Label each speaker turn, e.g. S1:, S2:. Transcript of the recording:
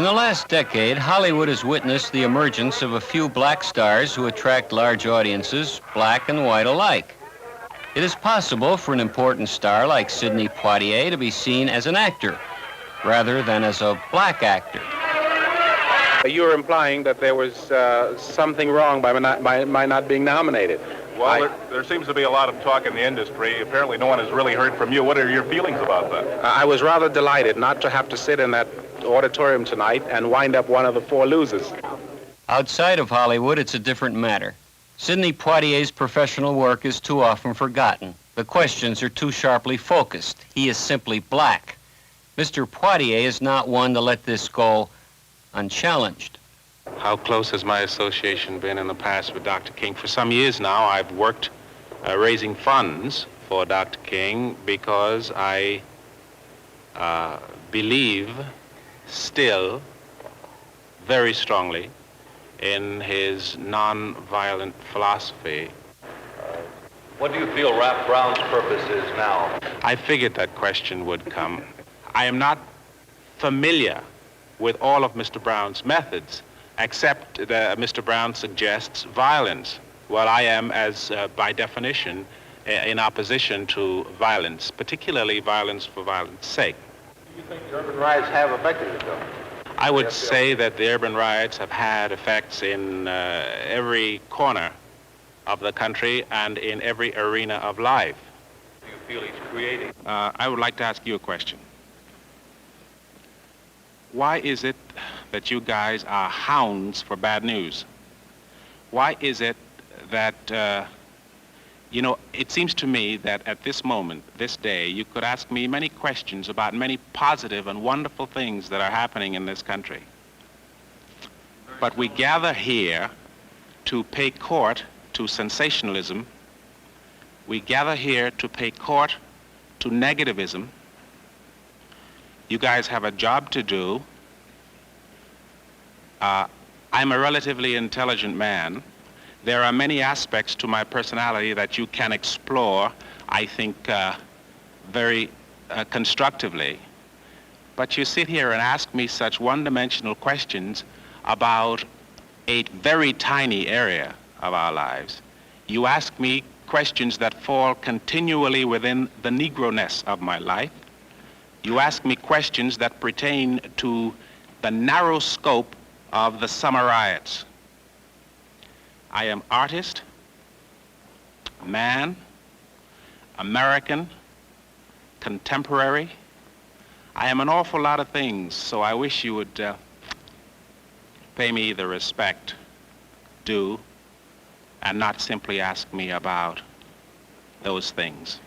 S1: In the last decade, Hollywood has witnessed the emergence of a few black stars who attract large audiences, black and white alike. It is possible for an important star like Sidney Poitier to be seen as an actor, rather than as a black actor.
S2: You're implying that there was something wrong by my not being nominated.
S3: Well, there seems to be a lot of talk in the industry. Apparently no one has really heard from you. What are your feelings about that?
S2: I was rather delighted not to have to sit in that auditorium tonight and wind up one of the four losers.
S1: Outside of Hollywood, it's a different matter. Sidney Poitier's professional work is too often forgotten. The questions are too sharply focused. He is simply black. Mr. Poitier is not one to let this go unchallenged.
S4: How close has my association been in the past with Dr. King? For some years now, I've worked raising funds for Dr. King because I believe still very strongly in his non-violent philosophy.
S3: What do you feel Rap Brown's purpose is now?
S4: I figured that question would come. I am not familiar with all of Mr. Brown's methods, except that Mr. Brown suggests violence. Well, I am, as by definition, in opposition to violence, particularly violence for violence sake.
S3: Do you think the urban riots have affected it, though?
S4: I would say that the urban riots have had effects in every corner of the country and in every arena of life.
S3: Do you feel he's creating?
S4: I would like to ask you a question. Why is it that you guys are hounds for bad news? Why is it that, it seems to me that at this moment, this day, you could ask me many questions about many positive and wonderful things that are happening in this country. But we gather here to pay court to sensationalism. We gather here to pay court to negativism. You guys have a job to do. I'm a relatively intelligent man. There are many aspects to my personality that you can explore, I think, very constructively. But you sit here and ask me such one-dimensional questions about a very tiny area of our lives. You ask me questions that fall continually within the Negro-ness of my life. You ask me questions that pertain to the narrow scope of the summer riots. I am artist, man, American, contemporary. I am an awful lot of things, so I wish you would pay me the respect due and not simply ask me about those things.